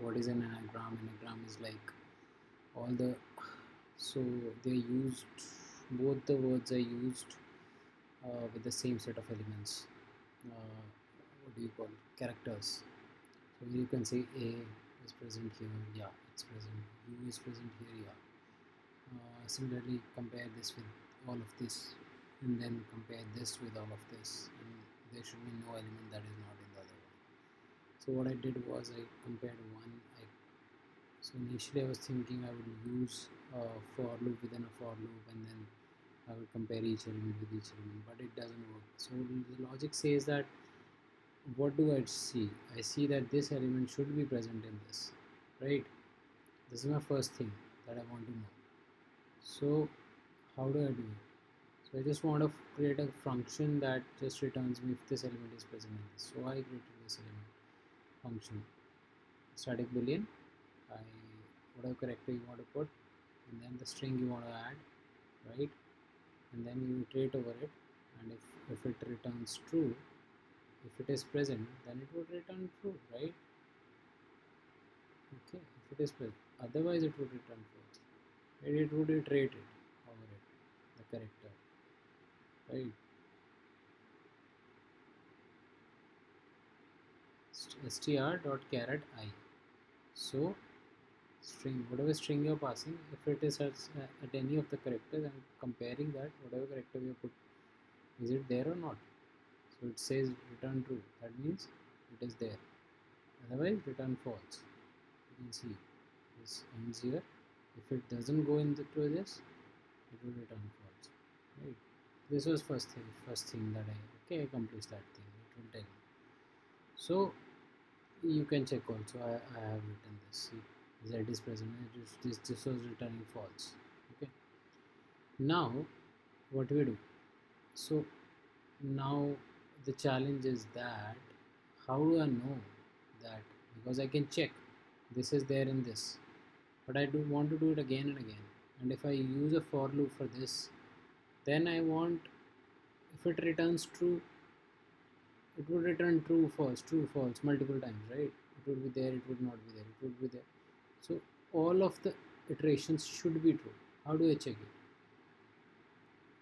what is an anagram? Anagram is like all the, so they used, both the words are used with the same set of elements. What do you call it? Characters. So you can say A is present here, yeah, it's present. U is present here, yeah. Similarly, compare this with all of this, and then compare this with all of this, and there should be no element that is not in the other one. So what I did was I compared one. So initially I was thinking I would use a for loop within a for loop, and then I would compare each element with each element, but it doesn't work. So the logic says that, what do I see? I see that this element should be present in this, right? This is my first thing that I want to know. So how do I do it? So I just want to create a function that just returns me if this element is present in this. So I created this element function, static boolean. I whatever character you want to put, and then the string you want to add, right? And then you iterate over it, and if it returns true, if it is present, then it would return true, right? Okay, if it is present, otherwise it would return false, and it would iterate it over it, the character, right? str.caret I. So string, whatever string you're passing, if it is at any of the characters, I'm comparing that whatever character you put, is it there or not. So it says return true, that means it is there, otherwise return false. You can see this ends here. If it doesn't go into this, it will return false, right? This was first thing that I accomplished that thing, it will tell me. So you can check also, I have written this. See, z is present, this was returning false. Okay, now what we do? So now the challenge is that, how do I know that? Because I can check this is there in this, but I do want to do it again and again. And if I use a for loop for this, then I want, if it returns true, it would return true false multiple times, right? It would be there, it would not be there, it would be there. So all of the iterations should be true. How do I check it?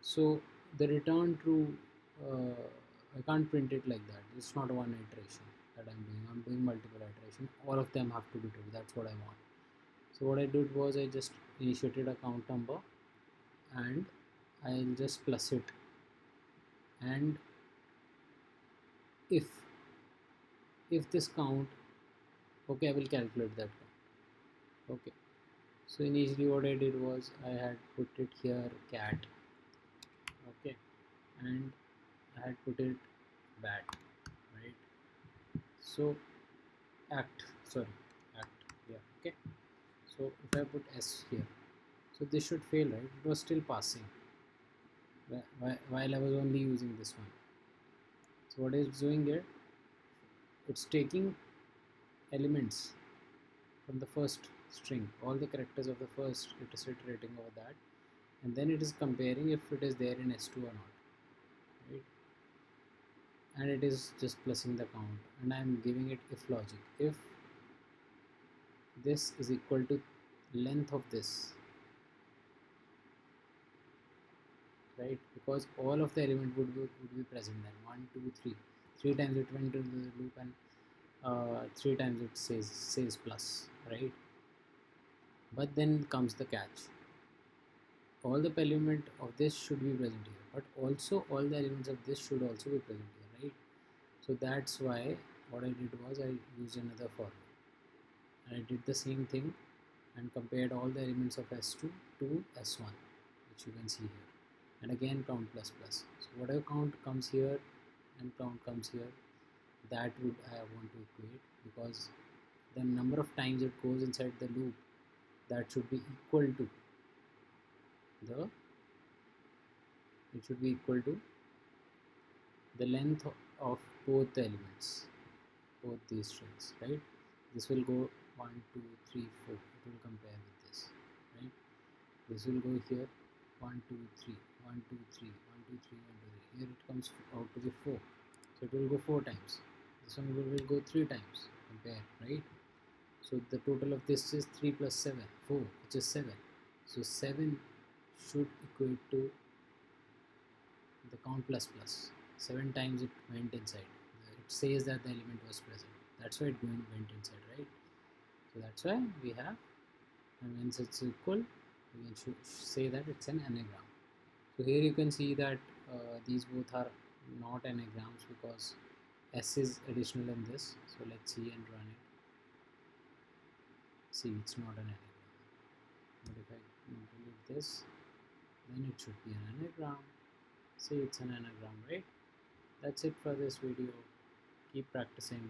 So the return true, I can't print it like that. It's not one iteration that I'm doing multiple iteration. All of them have to be true. That's what I want. So what I did was I just initiated a count number, and I'll just plus it, and if this count, okay, I will calculate that count. Okay, so initially what I did was I had put it here cat, okay, and I had put it bat, right? So act, sorry, act, yeah, okay. So if I put s here, so this should fail, right? It was still passing while I was only using this one. So what it's doing here, it's taking elements from the first string, all the characters of the first, it is iterating over that, and then it is comparing if it is there in s2 or not, right? And it is just plusing the count, and I am giving it if logic. If this is equal to length of this, right? Because all of the element would be present then. 1 2 3, three times it went into the loop, and three times it says plus, right? But then comes the catch, all the element of this should be present here, but also all the elements of this should also be present here, right? So that's why what I did was I used another for loop, and I did the same thing and compared all the elements of s2 to s1, which you can see here, and again count plus plus. So whatever count comes here and count comes here, that would I want to equate, because the number of times it goes inside the loop, that should be equal to the, it should be equal to the length of both the elements, both these strings, right? This will go 1 2 3 4, it will compare with this, right? This will go here 1 2 3 1 2 3 1 2 3 1 2 3, here it comes out to be 4, so it will go 4 times. This one will go 3 times, compare, right? So the total of this is 3 plus 7, 4, which is 7. So 7 should equate to the count plus plus. 7 times it went inside. It says that the element was present. That's why it went inside, right? So that's why we have, and once it's equal, we can say that it's an anagram. So here you can see that these both are not anagrams because S is additional in this. So let's see and run it. See, it's not an anagram. But if I delete this, then it should be an anagram. See, it's an anagram, right? That's it for this video. Keep practicing.